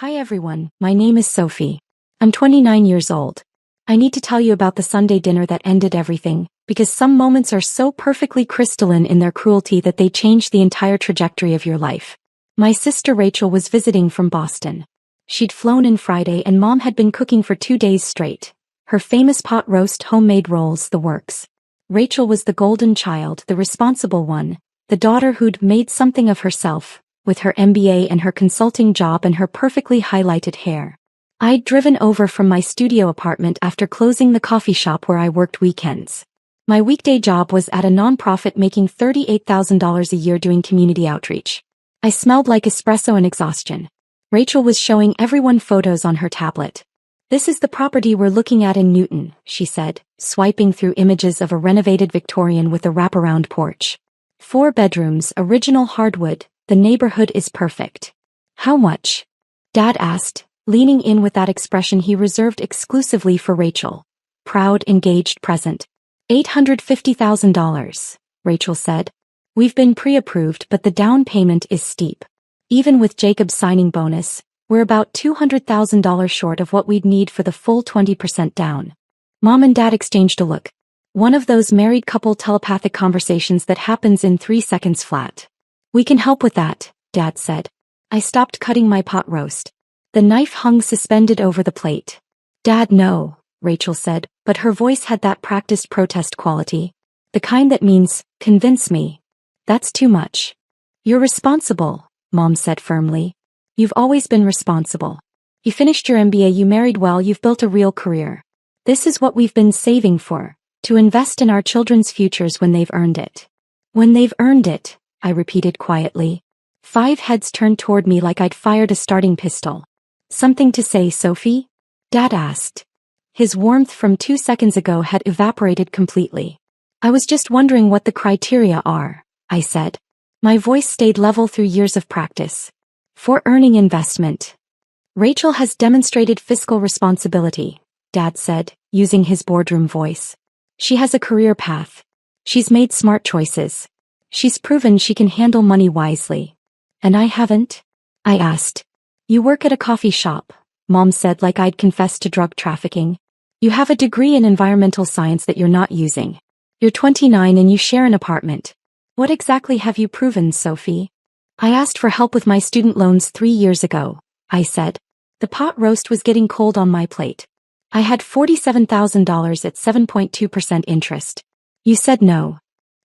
Hi everyone, my name is Sophie. I'm 29 years old. I need to tell you about the Sunday dinner that ended everything, because some moments are so perfectly crystalline in their cruelty that they change the entire trajectory of your life. My sister Rachel was visiting from Boston. She'd flown in Friday and Mom had been cooking for 2 days straight. Her famous pot roast, homemade rolls, the works. Rachel was the golden child, the responsible one, the daughter who'd made something of herself, with her MBA and her consulting job and her perfectly highlighted hair. I'd driven over from my studio apartment after closing the coffee shop where I worked weekends. My weekday job was at a nonprofit making $38,000 a year doing community outreach. I smelled like espresso and exhaustion. Rachel was showing everyone photos on her tablet. "This is the property we're looking at in Newton," she said, swiping through images of a renovated Victorian with a wraparound porch. 4 bedrooms, original hardwood. The neighborhood is perfect. "How much?" Dad asked, leaning in with that expression he reserved exclusively for Rachel. Proud, engaged, present. $850,000, Rachel said. "We've been pre-approved, but the down payment is steep. Even with Jacob's signing bonus, we're about $200,000 short of what we'd need for the full 20% down." Mom and Dad exchanged a look. One of those married couple telepathic conversations that happens in 3 seconds flat. "We can help with that," Dad said. I stopped cutting my pot roast. The knife hung suspended over the plate. "Dad, no," Rachel said, but her voice had that practiced protest quality. The kind that means, "Convince me. That's too much." "You're responsible," Mom said firmly. "You've always been responsible. You finished your MBA, you married well, you've built a real career. This is what we've been saving for, to invest in our children's futures when they've earned it." "When they've earned it," I repeated quietly. 5 heads turned toward me like I'd fired a starting pistol. "Something to say, Sophie?" Dad asked. His warmth from 2 seconds ago had evaporated completely. "I was just wondering what the criteria are," I said. My voice stayed level through years of practice. "For earning investment. Rachel has demonstrated fiscal responsibility," Dad said, using his boardroom voice. "She has a career path. She's made smart choices. She's proven she can handle money wisely." "And I haven't?" I asked. "You work at a coffee shop," Mom said like I'd confessed to drug trafficking. "You have a degree in environmental science that you're not using. You're 29 and you share an apartment. What exactly have you proven, Sophie?" "I asked for help with my student loans 3 years ago," I said. The pot roast was getting cold on my plate. "I had $47,000 at 7.2% interest. You said no.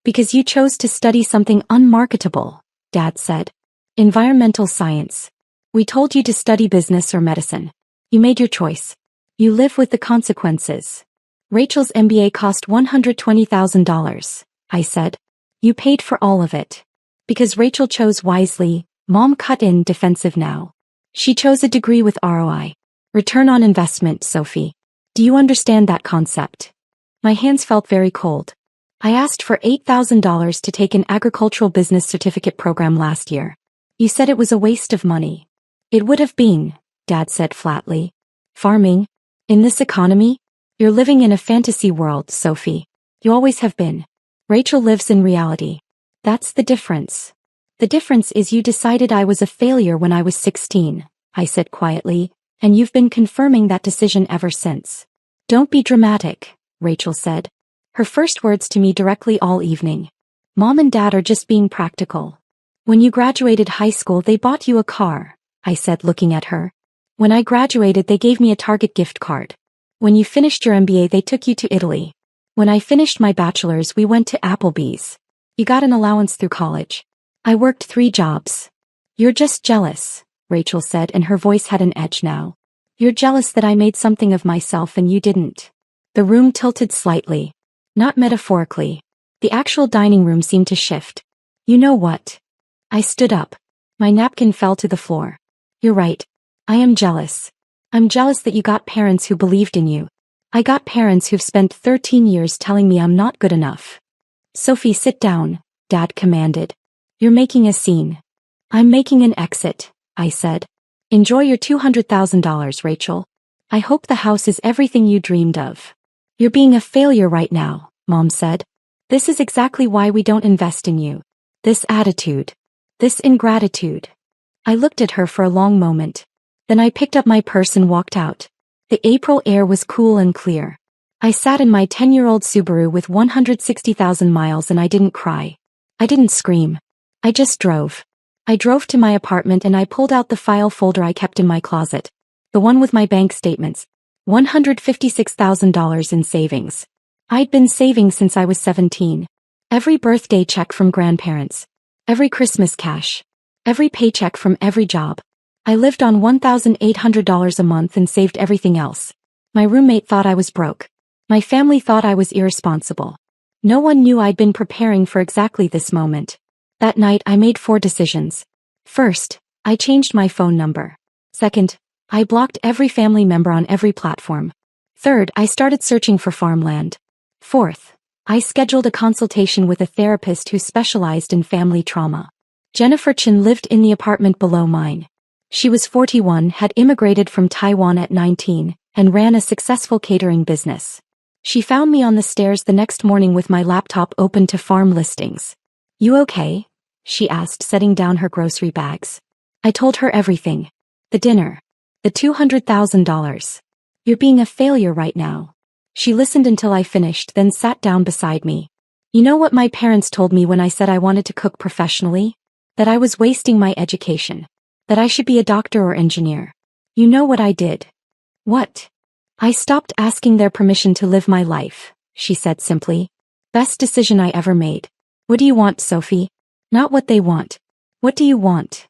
Because you chose to study something unmarketable," Dad said. "Environmental science. We told you to study business or medicine. You made your choice. You live with the consequences. Rachel's MBA cost $120,000, I said. You paid for all of it. Because Rachel chose wisely," Mom cut in, defensive now. "She chose a degree with ROI. Return on investment, Sophie. Do you understand that concept?" My hands felt very cold. "I asked for $8,000 to take an agricultural business certificate program last year. You said it was a waste of money." "It would have been," Dad said flatly. "Farming? In this economy? You're living in a fantasy world, Sophie. You always have been. Rachel lives in reality. That's the difference. The difference is you decided I was a failure when I was 16, I said quietly, and you've been confirming that decision ever since." "Don't be dramatic," Rachel said. Her first words to me directly all evening. "Mom and Dad are just being practical. When you graduated high school they bought you a car," I said, looking at her. "When I graduated they gave me a Target gift card. When you finished your MBA they took you to Italy. When I finished my bachelor's we went to Applebee's. You got an allowance through college. I worked 3 jobs. You're just jealous," Rachel said, and her voice had an edge now. "You're jealous that I made something of myself and you didn't." The room tilted slightly. Not metaphorically. The actual dining room seemed to shift. "You know what?" I stood up. My napkin fell to the floor. "You're right. I am jealous. I'm jealous that you got parents who believed in you. I got parents who've spent 13 years telling me I'm not good enough." "Sophie, sit down," Dad commanded. "You're making a scene." "I'm making an exit," I said. "Enjoy your $200,000, Rachel. I hope the house is everything you dreamed of." "You're being a failure right now," Mom said. "This is exactly why we don't invest in you. This attitude. This ingratitude." I looked at her for a long moment. Then I picked up my purse and walked out. The April air was cool and clear. I sat in my 10-year-old Subaru with 160,000 miles and I didn't cry. I didn't scream. I just drove. I drove to my apartment and I pulled out the file folder I kept in my closet. The one with my bank statements. $156,000 in savings. I'd been saving since I was 17. Every birthday check from grandparents. Every Christmas cash. Every paycheck from every job. I lived on $1,800 a month and saved everything else. My roommate thought I was broke. My family thought I was irresponsible. No one knew I'd been preparing for exactly this moment. That night I made 4 decisions. First, I changed my phone number. Second, I blocked every family member on every platform. Third, I started searching for farmland. Fourth, I scheduled a consultation with a therapist who specialized in family trauma. Jennifer Chin lived in the apartment below mine. She was 41, had immigrated from Taiwan at 19, and ran a successful catering business. She found me on the stairs the next morning with my laptop open to farm listings. "You okay?" she asked, setting down her grocery bags. I told her everything. The dinner. The $200,000. "You're being a failure right now." She listened until I finished, then sat down beside me. "You know what my parents told me when I said I wanted to cook professionally? That I was wasting my education. That I should be a doctor or engineer. You know what I did?" "What?" "I stopped asking their permission to live my life," she said simply. "Best decision I ever made." "What do you want, Sophie?" "Not what they want. What do you want?"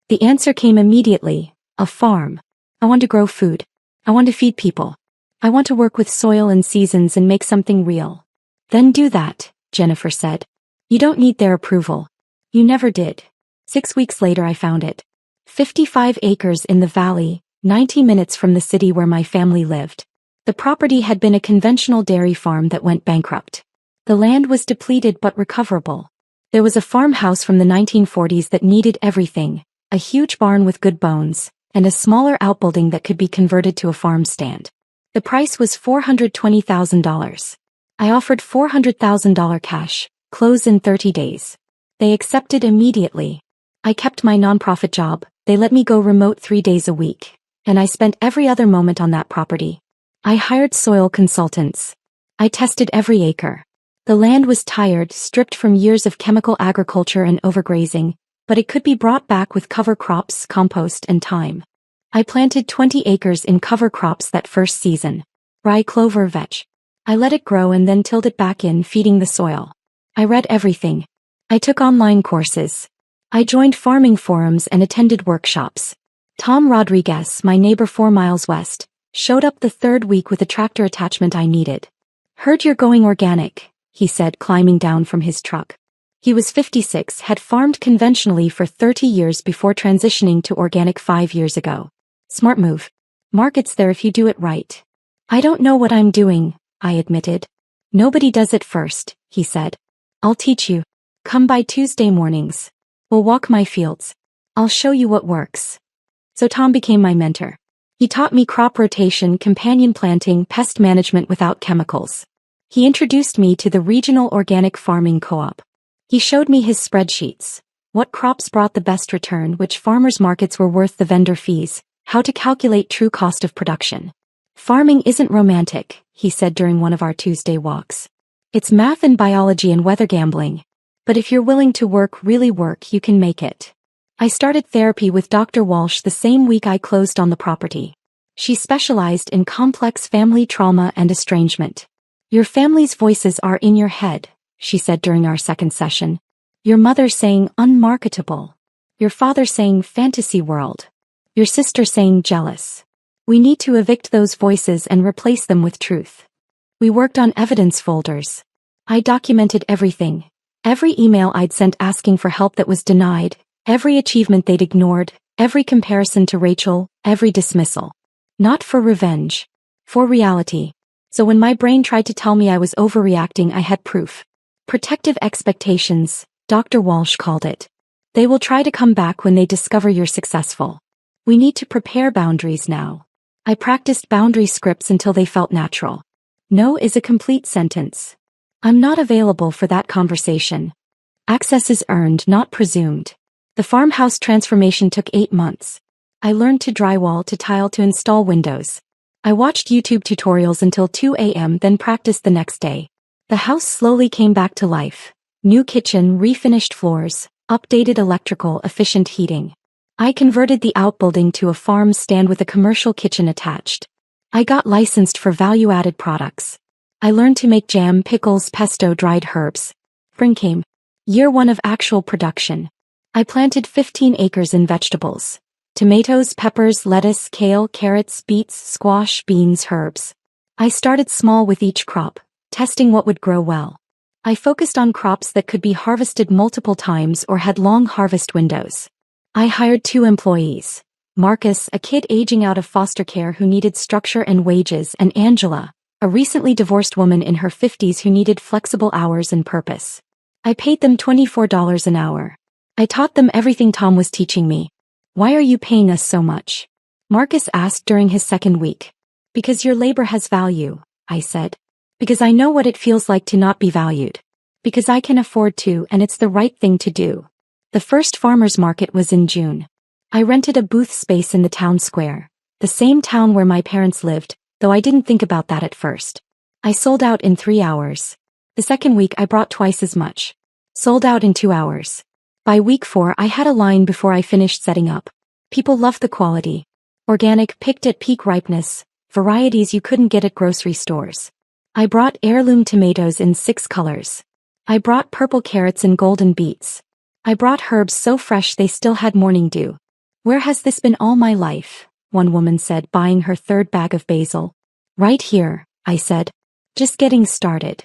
The answer came immediately. A farm. I want to grow food. I want to feed people. I want to work with soil and seasons and make something real. "Then do that," Jennifer said. "You don't need their approval. You never did." 6 weeks later I found it. 55 acres in the valley, 90 minutes from the city where my family lived. The property had been a conventional dairy farm that went bankrupt. The land was depleted but recoverable. There was a farmhouse from the 1940s that needed everything, a huge barn with good bones, and a smaller outbuilding that could be converted to a farm stand. The price was $420,000. I offered $400,000 cash, close in 30 days. They accepted immediately. I kept my nonprofit job, they let me go remote 3 days a week, and I spent every other moment on that property. I hired soil consultants. I tested every acre. The land was tired, stripped from years of chemical agriculture and overgrazing, but it could be brought back with cover crops, compost, and thyme. I planted 20 acres in cover crops that first season. Rye, clover, vetch. I let it grow and then tilled it back in, feeding the soil. I read everything. I took online courses. I joined farming forums and attended workshops. Tom Rodriguez, my neighbor 4 miles west, showed up the 3rd week with the tractor attachment I needed. "Heard you're going organic," he said, climbing down from his truck. He was 56, had farmed conventionally for 30 years before transitioning to organic 5 years ago. "Smart move. Market's there if you do it right." "I don't know what I'm doing," I admitted. "Nobody does it first," he said. "I'll teach you. Come by Tuesday mornings. We'll walk my fields. I'll show you what works." So Tom became my mentor. He taught me crop rotation, companion planting, pest management without chemicals. He introduced me to the regional organic farming co-op. He showed me his spreadsheets. What crops brought the best return, which farmers markets were worth the vendor fees, how to calculate true cost of production. "Farming isn't romantic," he said during one of our Tuesday walks. "It's math and biology and weather gambling. But if you're willing to work, really work, you can make it." I started therapy with Dr. Walsh the same week I closed on the property. She specialized in complex family trauma and estrangement. "Your family's voices are in your head," she said during our second session. "Your mother saying unmarketable. Your father saying fantasy world. Your sister saying jealous. We need to evict those voices and replace them with truth." We worked on evidence folders. I documented everything. Every email I'd sent asking for help that was denied, every achievement they'd ignored, every comparison to Rachel, every dismissal. Not for revenge. For reality. So when my brain tried to tell me I was overreacting, I had proof. Protective expectations, Dr. Walsh called it. They will try to come back when they discover you're successful. We need to prepare boundaries now. I practiced boundary scripts until they felt natural. No is a complete sentence. I'm not available for that conversation. Access is earned, not presumed. The farmhouse transformation took 8 months. I learned to drywall to tile to install windows. I watched YouTube tutorials until 2 a.m. then practiced the next day. The house slowly came back to life. New kitchen, refinished floors, updated electrical, efficient heating. I converted the outbuilding to a farm stand with a commercial kitchen attached. I got licensed for value-added products. I learned to make jam, pickles, pesto, dried herbs. Spring came. Year 1 of actual production. I planted 15 acres in vegetables. Tomatoes, peppers, lettuce, kale, carrots, beets, squash, beans, herbs. I started small with each crop, testing what would grow well. I focused on crops that could be harvested multiple times or had long harvest windows. I hired 2 employees. Marcus, a kid aging out of foster care who needed structure and wages, and Angela, a recently divorced woman in her 50s who needed flexible hours and purpose. I paid them $24 an hour. I taught them everything Tom was teaching me. Why are you paying us so much? Marcus asked during his second week. Because your labor has value, I said. Because I know what it feels like to not be valued. Because I can afford to, and it's the right thing to do. The first farmers market was in June. I rented a booth space in the town square, the same town where my parents lived, though I didn't think about that at first. I sold out in 3 hours. The second week I brought twice as much. Sold out in 2 hours. By week 4 I had a line before I finished setting up. People loved the quality. Organic, picked at peak ripeness, varieties you couldn't get at grocery stores. I brought heirloom tomatoes in 6 colors. I brought purple carrots and golden beets. I brought herbs so fresh they still had morning dew. Where has this been all my life? One woman said, buying her 3rd bag of basil. Right here, I said. Just getting started.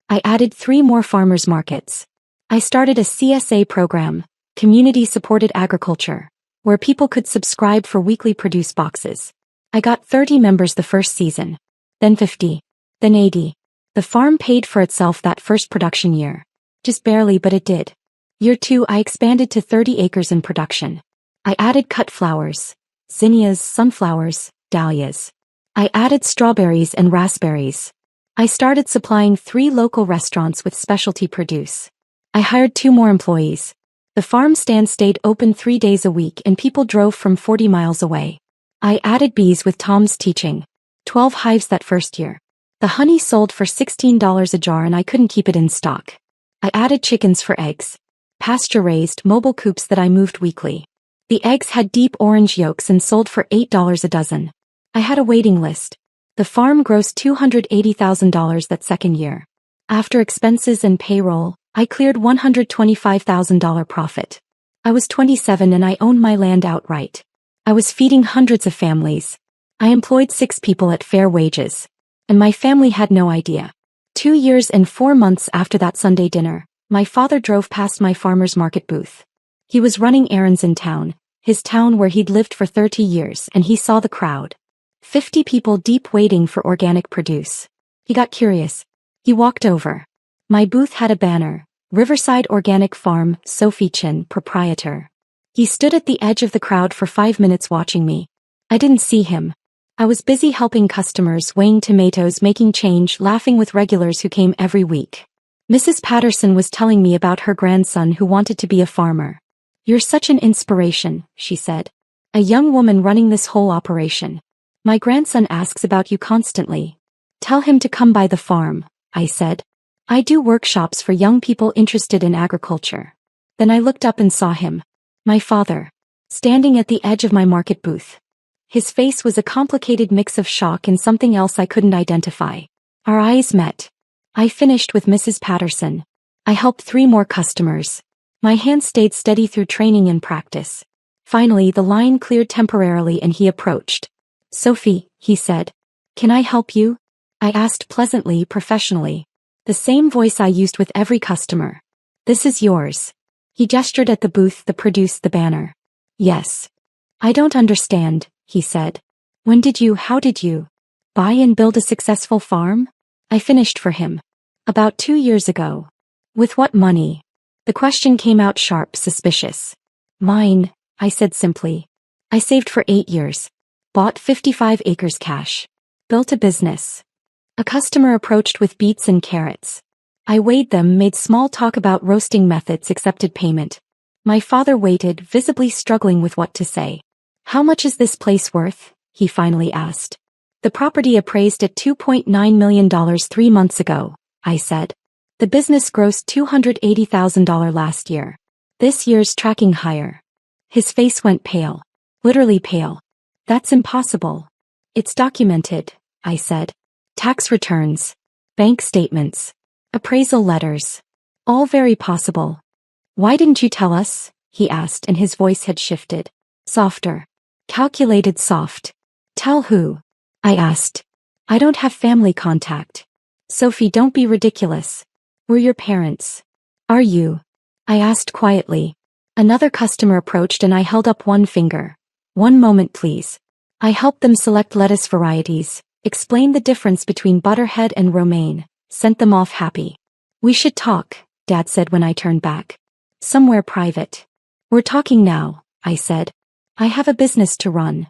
I added 3 more farmers markets. I started a CSA program, Community Supported Agriculture, where people could subscribe for weekly produce boxes. I got 30 members the first season. Then 50. Then 80. The farm paid for itself that first production year. Just barely, but it did. Year 2 I expanded to 30 acres in production. I added cut flowers, zinnias, sunflowers, dahlias. I added strawberries and raspberries. I started supplying 3 local restaurants with specialty produce. I hired 2 more employees. The farm stand stayed open 3 days a week and people drove from 40 miles away. I added bees with Tom's teaching. 12 hives that first year. The honey sold for $16 a jar and I couldn't keep it in stock. I added chickens for eggs. Pasture-raised, mobile coops that I moved weekly. The eggs had deep orange yolks and sold for $8 a dozen. I had a waiting list. The farm grossed $280,000 that second year. After expenses and payroll, I cleared $125,000 profit. I was 27 and I owned my land outright. I was feeding hundreds of families. I employed 6 people at fair wages. And my family had no idea. 2 years and 4 months after that Sunday dinner, my father drove past my farmer's market booth. He was running errands in town, his town where he'd lived for 30 years, and he saw the crowd. 50 people deep waiting for organic produce. He got curious. He walked over. My booth had a banner, Riverside Organic Farm, Sophie Chin, proprietor. He stood at the edge of the crowd for 5 minutes watching me. I didn't see him. I was busy helping customers, weighing tomatoes, making change, laughing with regulars who came every week. Mrs. Patterson was telling me about her grandson who wanted to be a farmer. You're such an inspiration, she said. A young woman running this whole operation. My grandson asks about you constantly. Tell him to come by the farm, I said. I do workshops for young people interested in agriculture. Then I looked up and saw him. My father. Standing at the edge of my market booth. His face was a complicated mix of shock and something else I couldn't identify. Our eyes met. I finished with Mrs. Patterson. I helped 3 more customers. My hands stayed steady through training and practice. Finally, the line cleared temporarily and he approached. Sophie, he said. Can I help you? I asked pleasantly, professionally. The same voice I used with every customer. This is yours. He gestured at the booth, the produce, the banner. Yes. I don't understand, he said. How did you buy and build a successful farm? I finished for him. About 2 years ago. With what money? The question came out sharp, suspicious. Mine, I said simply. I saved for 8 years. Bought 55 acres cash. Built a business. A customer approached with beets and carrots. I weighed them, made small talk about roasting methods, accepted payment. My father waited, visibly struggling with what to say. How much is this place worth? He finally asked. The property appraised at $2.9 million 3 months ago, I said. The business grossed $280,000 last year. This year's tracking higher. His face went pale. Literally pale. That's impossible. It's documented, I said. Tax returns. Bank statements. Appraisal letters. All very possible. Why didn't you tell us? He asked, and his voice had shifted. Softer. Calculated soft. Tell who? I asked. I don't have family contact. Sophie, don't be ridiculous. We're your parents. Are you? I asked quietly. Another customer approached and I held up one finger. One moment, please. I helped them select lettuce varieties, explained the difference between butterhead and romaine, sent them off happy. We should talk, Dad said when I turned back. Somewhere private. We're talking now, I said. I have a business to run.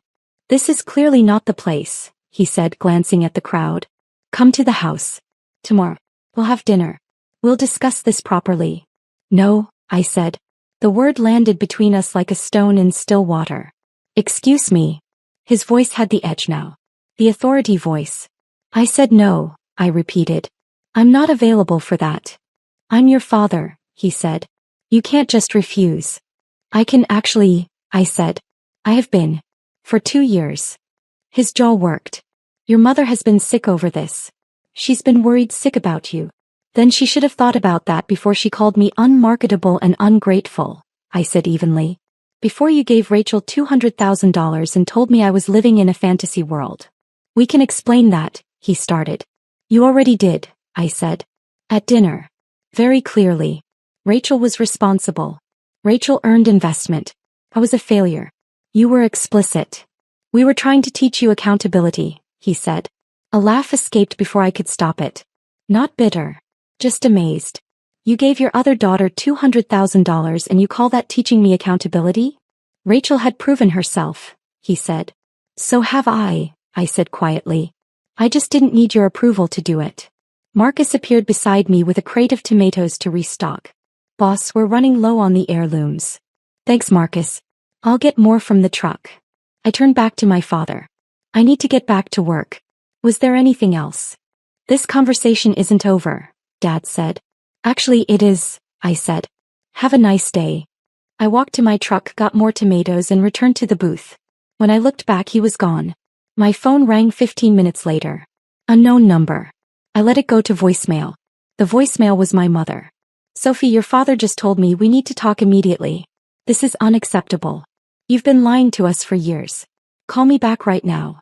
This is clearly not the place, he said, glancing at the crowd. Come to the house. Tomorrow. We'll have dinner. We'll discuss this properly. No, I said. The word landed between us like a stone in still water. Excuse me. His voice had the edge now. The authority voice. I said no, I repeated. I'm not available for that. I'm your father, he said. You can't just refuse. I can actually, I said. I have been. For 2 years. His jaw worked. Your mother has been sick over this. She's been worried sick about you. Then she should have thought about that before she called me unmarketable and ungrateful, I said evenly. Before you gave Rachel $200,000 and told me I was living in a fantasy world. We can explain that, he started. You already did, I said. At dinner. Very clearly. Rachel was responsible. Rachel earned investment. I was a failure. You were explicit. We were trying to teach you accountability, he said. A laugh escaped before I could stop it. Not bitter. Just amazed. You gave your other daughter $200,000 and you call that teaching me accountability? Rachel had proven herself, he said. So have I said quietly. I just didn't need your approval to do it. Marcus appeared beside me with a crate of tomatoes to restock. Boss, we're running low on the heirlooms. Thanks, Marcus. I'll get more from the truck. I turned back to my father. I need to get back to work. Was there anything else? This conversation isn't over, Dad said. Actually, it is, I said. Have a nice day. I walked to my truck, got more tomatoes, and returned to the booth. When I looked back, he was gone. My phone rang 15 minutes later. Unknown number. I let it go to voicemail. The voicemail was my mother. Sophie, your father just told me we need to talk immediately. This is unacceptable. You've been lying to us for years. Call me back right now.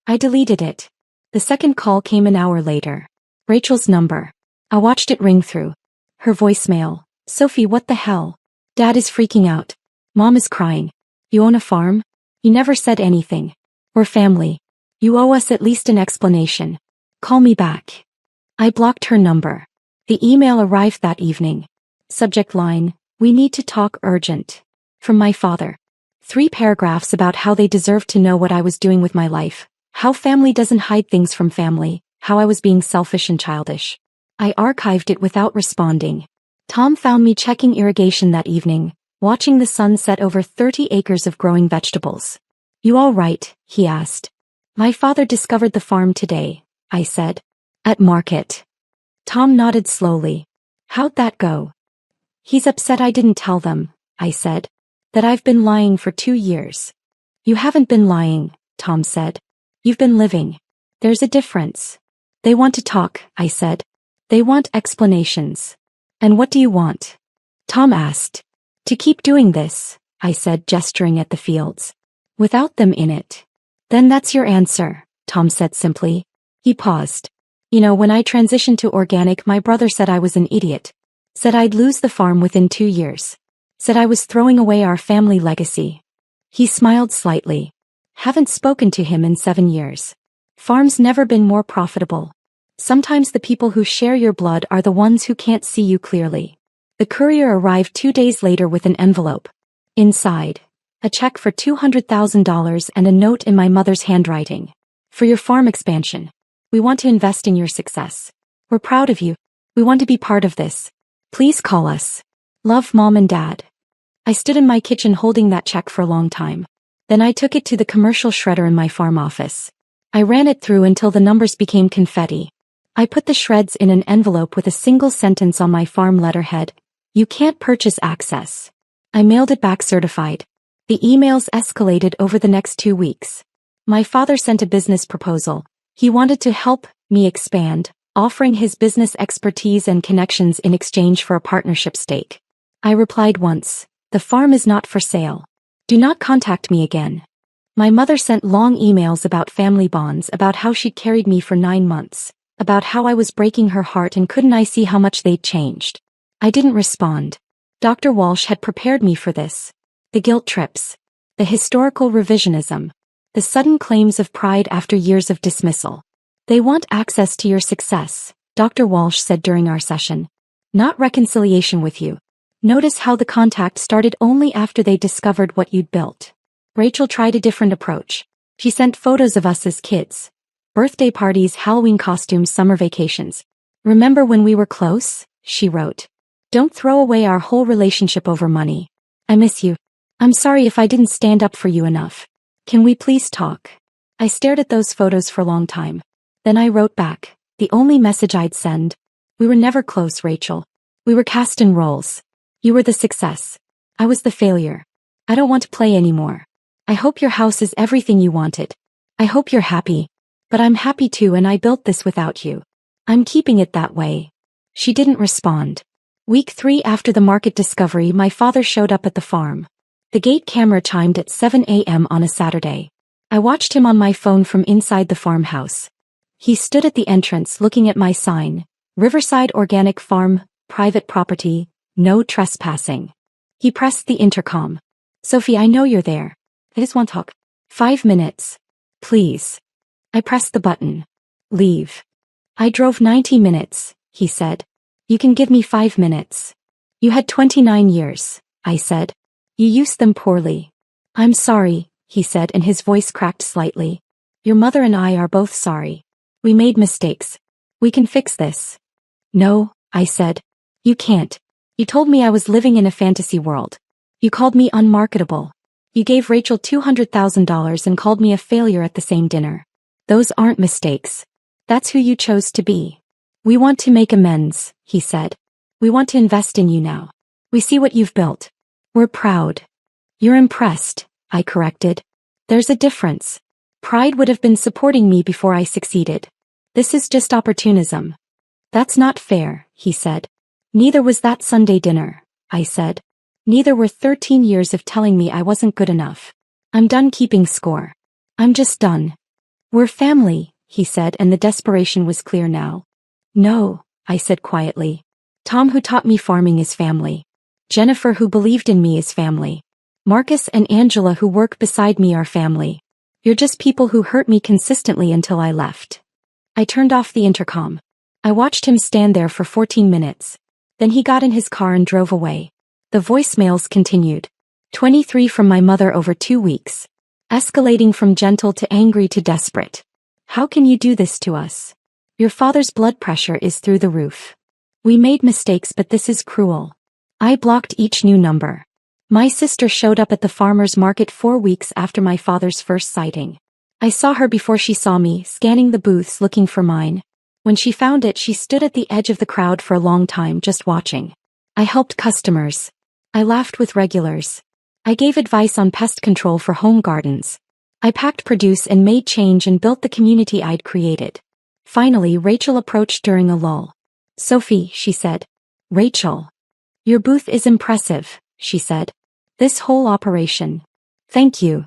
I deleted it. The second call came an hour later. Rachel's number. I watched it ring through. Her voicemail. Sophie, what the hell? Dad is freaking out. Mom is crying. You own a farm? You never said anything. We're family. You owe us at least an explanation. Call me back. I blocked her number. The email arrived that evening. Subject line, we need to talk urgent. From my father. 3 paragraphs about how they deserved to know what I was doing with my life. How family doesn't hide things from family. How I was being selfish and childish. I archived it without responding. Tom found me checking irrigation that evening, watching the sun set over 30 acres of growing vegetables. You all right? He asked. My father discovered the farm today, I said. At market. Tom nodded slowly. How'd that go? He's upset I didn't tell them, I said. That I've been lying for 2 years. You haven't been lying, Tom said. You've been living. There's a difference. They want to talk, I said. They want explanations. And what do you want? Tom asked. To keep doing this, I said, gesturing at the fields. Without them in it. Then that's your answer, Tom said simply. He paused. You know, when I transitioned to organic, my brother said I was an idiot. Said I'd lose the farm within 2 years. Said I was throwing away our family legacy. He smiled slightly. Haven't spoken to him in 7 years. Farm's never been more profitable. Sometimes the people who share your blood are the ones who can't see you clearly. The courier arrived 2 days later with an envelope. Inside, a check for $200,000 and a note in my mother's handwriting. For your farm expansion. We want to invest in your success. We're proud of you. We want to be part of this. Please call us. Love, Mom and Dad. I stood in my kitchen holding that check for a long time. Then I took it to the commercial shredder in my farm office. I ran it through until the numbers became confetti. I put the shreds in an envelope with a single sentence on my farm letterhead. You can't purchase access. I mailed it back certified. The emails escalated over the next 2 weeks. My father sent a business proposal. He wanted to help me expand, offering his business expertise and connections in exchange for a partnership stake. I replied once, "The farm is not for sale. Do not contact me again." My mother sent long emails about family bonds, about how she'd carried me for 9 months, about how I was breaking her heart and couldn't I see how much they'd changed. I didn't respond. Dr. Walsh had prepared me for this. The guilt trips. The historical revisionism. The sudden claims of pride after years of dismissal. They want access to your success, Dr. Walsh said during our session. Not reconciliation with you. Notice how the contact started only after they discovered what you'd built. Rachel tried a different approach. She sent photos of us as kids. Birthday parties, Halloween costumes, summer vacations. Remember when we were close? She wrote. Don't throw away our whole relationship over money. I miss you. I'm sorry if I didn't stand up for you enough. Can we please talk? I stared at those photos for a long time. Then I wrote back, the only message I'd send. We were never close, Rachel. We were cast in roles. You were the success. I was the failure. I don't want to play anymore. I hope your house is everything you wanted. I hope you're happy. But I'm happy too, and I built this without you. I'm keeping it that way. She didn't respond. Week 3 after the market discovery, my father showed up at the farm. The gate camera chimed at 7 a.m. on a Saturday. I watched him on my phone from inside the farmhouse. He stood at the entrance looking at my sign, Riverside Organic Farm, private property, no trespassing. He pressed the intercom. Sophie, I know you're there. I just want to talk. 5 minutes. Please. I pressed the button. Leave. I drove 90 minutes, he said. You can give me 5 minutes. You had 29 years, I said. You used them poorly. I'm sorry, he said, and his voice cracked slightly. Your mother and I are both sorry. We made mistakes. We can fix this. No, I said. You can't. You told me I was living in a fantasy world. You called me unmarketable. You gave Rachel $200,000 and called me a failure at the same dinner. Those aren't mistakes. That's who you chose to be. We want to make amends, he said. We want to invest in you now. We see what you've built. We're proud. You're impressed, I corrected. There's a difference. Pride would have been supporting me before I succeeded. This is just opportunism. That's not fair, he said. Neither was that Sunday dinner, I said. Neither were 13 years of telling me I wasn't good enough. I'm done keeping score. I'm just done. We're family, he said, and the desperation was clear now. No, I said quietly. Tom, who taught me farming, is family. Jennifer, who believed in me, is family. Marcus and Angela, who work beside me, are family. You're just people who hurt me consistently until I left. I turned off the intercom. I watched him stand there for 14 minutes. Then he got in his car and drove away. The voicemails continued. 23 from my mother over 2 weeks. Escalating from gentle to angry to desperate. How can you do this to us? Your father's blood pressure is through the roof. We made mistakes, but this is cruel. I blocked each new number. My sister showed up at the farmer's market 4 weeks after my father's first sighting. I saw her before she saw me, scanning the booths looking for mine. When she found it, she stood at the edge of the crowd for a long time just watching. I helped customers. I laughed with regulars. I gave advice on pest control for home gardens. I packed produce and made change and built the community I'd created. Finally, Rachel approached during a lull. Sophie, she said. Rachel. Your booth is impressive, she said. This whole operation. Thank you.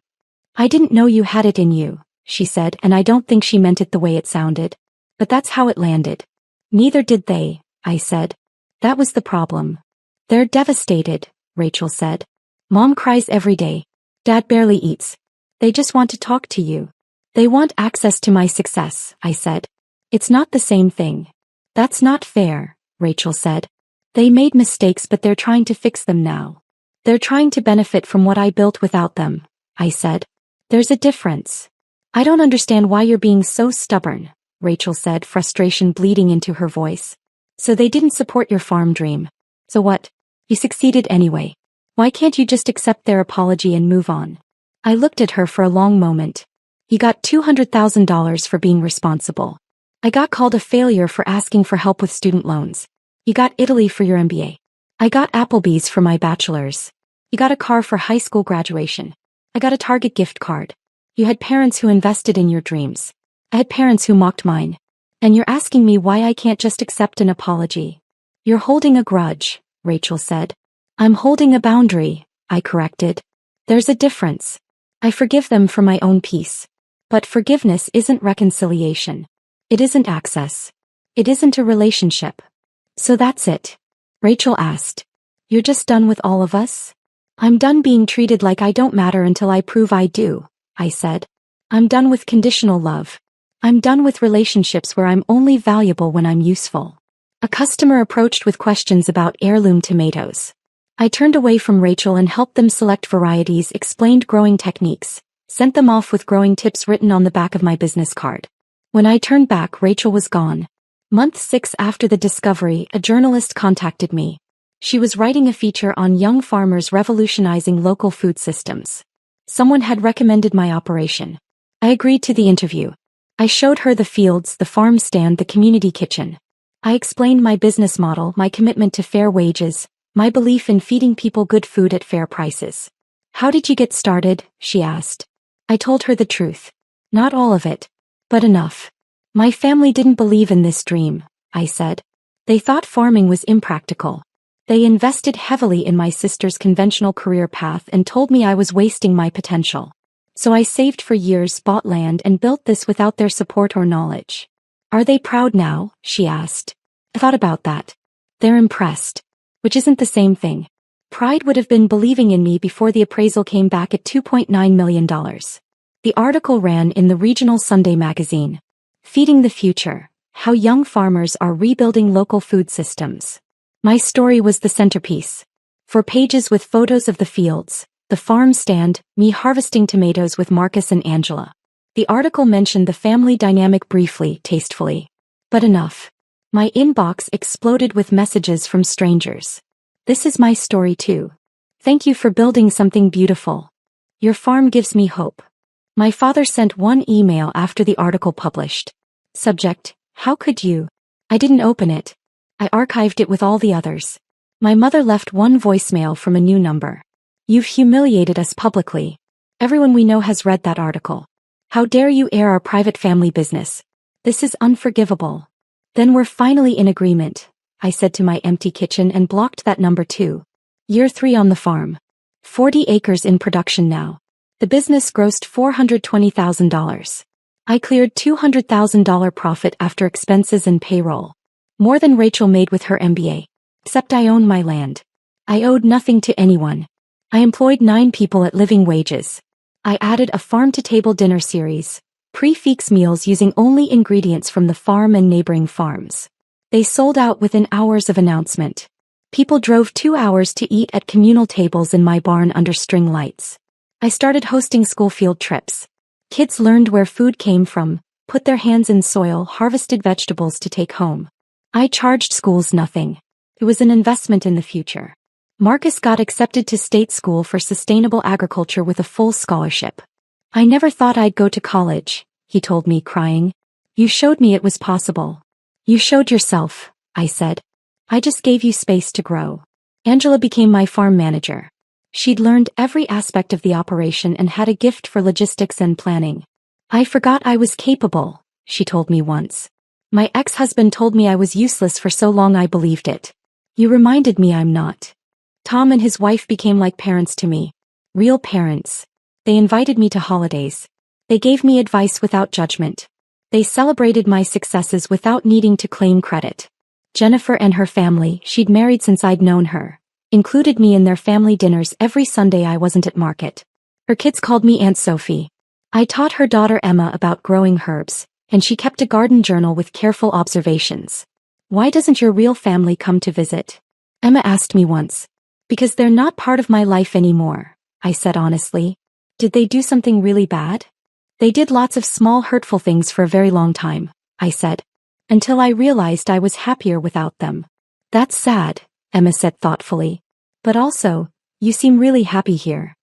I didn't know you had it in you, she said, and I don't think she meant it the way it sounded. But that's how it landed. Neither did they, I said. That was the problem. They're devastated, Rachel said. Mom cries every day. Dad barely eats. They just want to talk to you. They want access to my success, I said. It's not the same thing. That's not fair, Rachel said. They made mistakes, but they're trying to fix them now. They're trying to benefit from what I built without them, I said. There's a difference. I don't understand why you're being so stubborn, Rachel said, frustration bleeding into her voice. So they didn't support your farm dream. So what? You succeeded anyway. Why can't you just accept their apology and move on? I looked at her for a long moment. You got $200,000 for being responsible. I got called a failure for asking for help with student loans. You got Italy for your MBA. I got Applebee's for my bachelor's. You got a car for high school graduation. I got a Target gift card. You had parents who invested in your dreams. I had parents who mocked mine. And you're asking me why I can't just accept an apology. You're holding a grudge, Rachel said. I'm holding a boundary, I corrected. There's a difference. I forgive them for my own peace. But forgiveness isn't reconciliation. It isn't access. It isn't a relationship. So that's it? Rachel asked. You're just done with all of us? I'm done being treated like I don't matter until I prove I do, I said. I'm done with conditional love. I'm done with relationships where I'm only valuable when I'm useful. A customer approached with questions about heirloom tomatoes. I turned away from Rachel and helped them select varieties, explained growing techniques, sent them off with growing tips written on the back of my business card. When I turned back, Rachel was gone. Month 6 after the discovery, a journalist contacted me. She was writing a feature on young farmers revolutionizing local food systems. Someone had recommended my operation. I agreed to the interview. I showed her the fields, the farm stand, the community kitchen. I explained my business model, my commitment to fair wages, my belief in feeding people good food at fair prices. How did you get started? She asked. I told her the truth. Not all of it, but enough. My family didn't believe in this dream, I said. They thought farming was impractical. They invested heavily in my sister's conventional career path and told me I was wasting my potential. So I saved for years, bought land, and built this without their support or knowledge. Are they proud now? She asked. I thought about that. They're impressed. Which isn't the same thing. Pride would have been believing in me before the appraisal came back at $2.9 million. The article ran in the regional Sunday magazine. Feeding the Future: How Young Farmers Are Rebuilding Local Food Systems. My story was the centerpiece. 4 pages with photos of the fields, the farm stand, me harvesting tomatoes with Marcus and Angela. The article mentioned the family dynamic briefly, tastefully. But enough. My inbox exploded with messages from strangers. This is my story too. Thank you for building something beautiful. Your farm gives me hope. My father sent one email after the article published. Subject: How could you? I didn't open it. I archived it with all the others. My mother left one voicemail from a new number. You've humiliated us publicly. Everyone we know has read that article. How dare you air our private family business? This is unforgivable. Then we're finally in agreement, I said to my empty kitchen and blocked that number too. Year 3 on the farm. 40 acres in production now. The business grossed $420,000. I cleared $200,000 profit after expenses and payroll. More than Rachel made with her MBA. Except I owned my land. I owed nothing to anyone. I employed 9 people at living wages. I added a farm-to-table dinner series, prix-fixe meals using only ingredients from the farm and neighboring farms. They sold out within hours of announcement. People drove 2 hours to eat at communal tables in my barn under string lights. I started hosting school field trips. Kids learned where food came from, put their hands in soil, harvested vegetables to take home. I charged schools nothing. It was an investment in the future. Marcus got accepted to state school for sustainable agriculture with a full scholarship. I never thought I'd go to college, he told me, crying. You showed me it was possible. You showed yourself, I said. I just gave you space to grow. Angela became my farm manager. She'd learned every aspect of the operation and had a gift for logistics and planning. I forgot I was capable, she told me once. My ex-husband told me I was useless for so long I believed it. You reminded me I'm not. Tom and his wife became like parents to me. Real parents. They invited me to holidays. They gave me advice without judgment. They celebrated my successes without needing to claim credit. Jennifer and her family, she'd married since I'd known her, included me in their family dinners every Sunday I wasn't at market. Her kids called me Aunt Sophie. I taught her daughter Emma about growing herbs, and she kept a garden journal with careful observations. Why doesn't your real family come to visit? Emma asked me once. Because they're not part of my life anymore, I said honestly. Did they do something really bad? They did lots of small hurtful things for a very long time, I said. Until I realized I was happier without them. That's sad, Emma said thoughtfully. But also, you seem really happy here.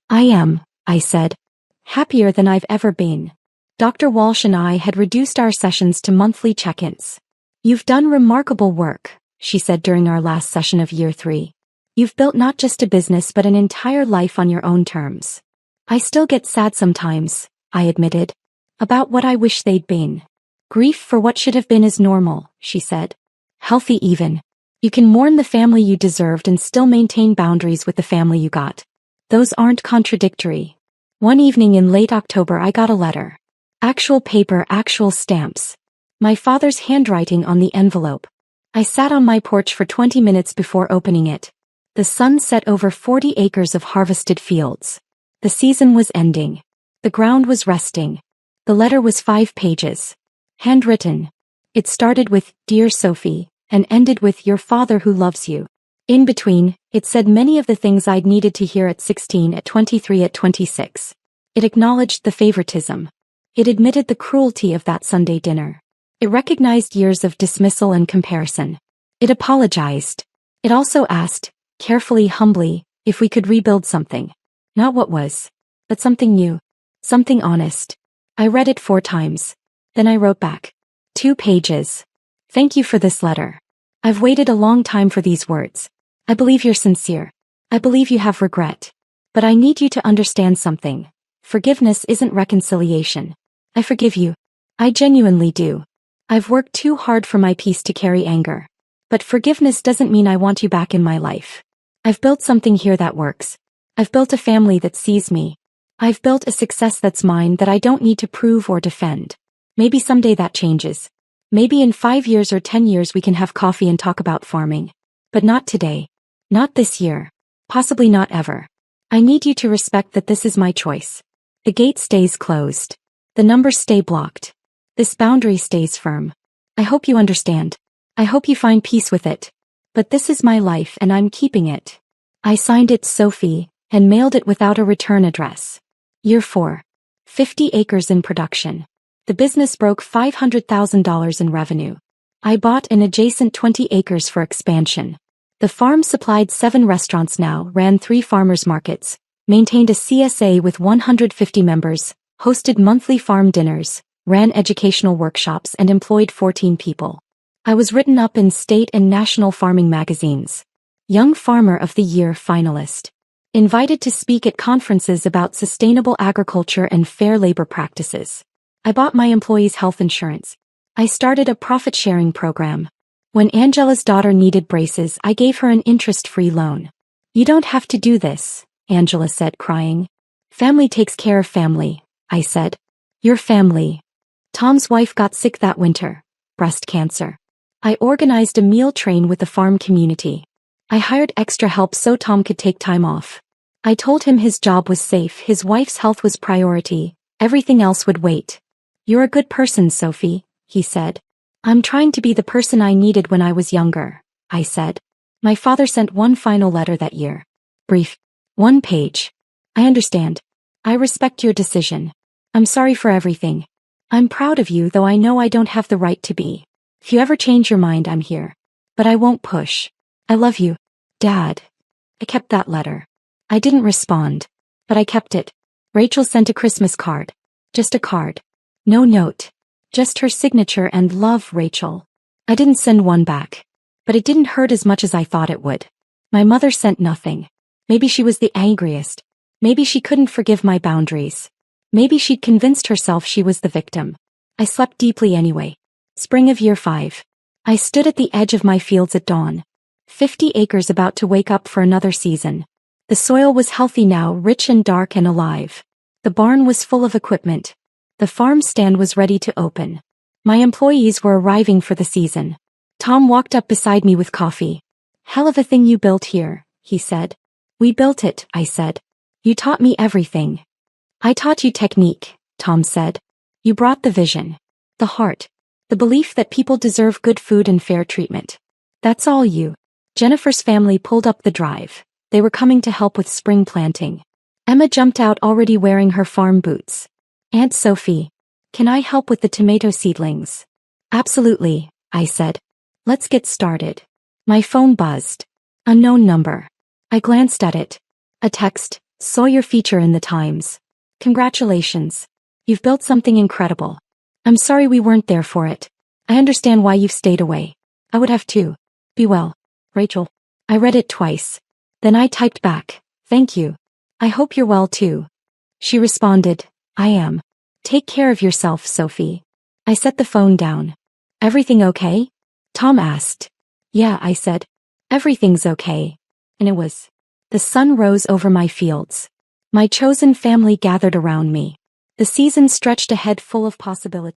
I am, I said. Happier than I've ever been. Dr. Walsh and I had reduced our sessions to monthly check-ins. You've done remarkable work, she said during our last session of year 3. You've built not just a business but an entire life on your own terms. I still get sad sometimes, I admitted. About what I wish they'd been. Grief for what should have been is normal, she said. Healthy even. You can mourn the family you deserved and still maintain boundaries with the family you got. Those aren't contradictory. One evening in late October I got a letter. Actual paper, actual stamps. My father's handwriting on the envelope. I sat on my porch for 20 minutes before opening it. The sun set over 40 acres of harvested fields. The season was ending. The ground was resting. The letter was 5 pages. Handwritten. It started with, Dear Sophie, and ended with, Your father who loves you. In between, it said many of the things I'd needed to hear at 16, at 23, at 26. It acknowledged the favoritism. It admitted the cruelty of that Sunday dinner. It recognized years of dismissal and comparison. It apologized. It also asked, carefully, humbly, if we could rebuild something. Not what was, but something new. Something honest. I read it 4 times. Then I wrote back. 2 pages. Thank you for this letter. I've waited a long time for these words. I believe you're sincere. I believe you have regret. But I need you to understand something. Forgiveness isn't reconciliation. I forgive you. I genuinely do. I've worked too hard for my peace to carry anger. But forgiveness doesn't mean I want you back in my life. I've built something here that works. I've built a family that sees me. I've built a success that's mine that I don't need to prove or defend. Maybe someday that changes. Maybe in 5 years or 10 years we can have coffee and talk about farming. But not today. Not this year. Possibly not ever. I need you to respect that this is my choice. The gate stays closed. The numbers stay blocked. This boundary stays firm. I hope you understand. I hope you find peace with it. But this is my life and I'm keeping it. I signed it Sophie, and mailed it without a return address. Year 4. 50 acres in production. The business broke $500,000 in revenue. I bought an adjacent 20 acres for expansion. The farm supplied 7 restaurants now, ran 3 farmers markets, maintained a CSA with 150 members, hosted monthly farm dinners, ran educational workshops and employed 14 people. I was written up in state and national farming magazines. Young Farmer of the Year finalist. Invited to speak at conferences about sustainable agriculture and fair labor practices. I bought my employees health insurance. I started a profit-sharing program. When Angela's daughter needed braces, I gave her an interest-free loan. You don't have to do this, Angela said, crying. Family takes care of family, I said. Your family. Tom's wife got sick that winter. Breast cancer. I organized a meal train with the farm community. I hired extra help so Tom could take time off. I told him his job was safe, his wife's health was priority, everything else would wait. You're a good person, Sophie, he said. I'm trying to be the person I needed when I was younger, I said. My father sent one final letter that year. Brief. 1 page. I understand. I respect your decision. I'm sorry for everything. I'm proud of you, though I know I don't have the right to be. If you ever change your mind, I'm here. But I won't push. I love you, Dad. I kept that letter. I didn't respond. But I kept it. Rachel sent a Christmas card. Just a card. No note. Just her signature and love, Rachel. I didn't send one back. But it didn't hurt as much as I thought it would. My mother sent nothing. Maybe she was the angriest. Maybe she couldn't forgive my boundaries. Maybe she'd convinced herself she was the victim. I slept deeply anyway. Spring of year 5. I stood at the edge of my fields at dawn. 50 acres about to wake up for another season. The soil was healthy now, rich and dark and alive. The barn was full of equipment. The farm stand was ready to open. My employees were arriving for the season. Tom walked up beside me with coffee. Hell of a thing you built here, he said. We built it, I said. You taught me everything. I taught you technique, Tom said. You brought the vision. The heart. The belief that people deserve good food and fair treatment. That's all you. Jennifer's family pulled up the drive. They were coming to help with spring planting. Emma jumped out already wearing her farm boots. Aunt Sophie, can I help with the tomato seedlings? Absolutely, I said. Let's get started. My phone buzzed. Unknown number. I glanced at it. A text, Saw your feature in the Times. Congratulations. You've built something incredible. I'm sorry we weren't there for it. I understand why you've stayed away. I would have too. Be well, Rachel. I read it twice. Then I typed back, thank you. I hope you're well too. She responded, I am. Take care of yourself, Sophie. I set the phone down. Everything okay? Tom asked. Yeah, I said. Everything's okay. And it was. The sun rose over my fields. My chosen family gathered around me. The season stretched ahead full of possibilities.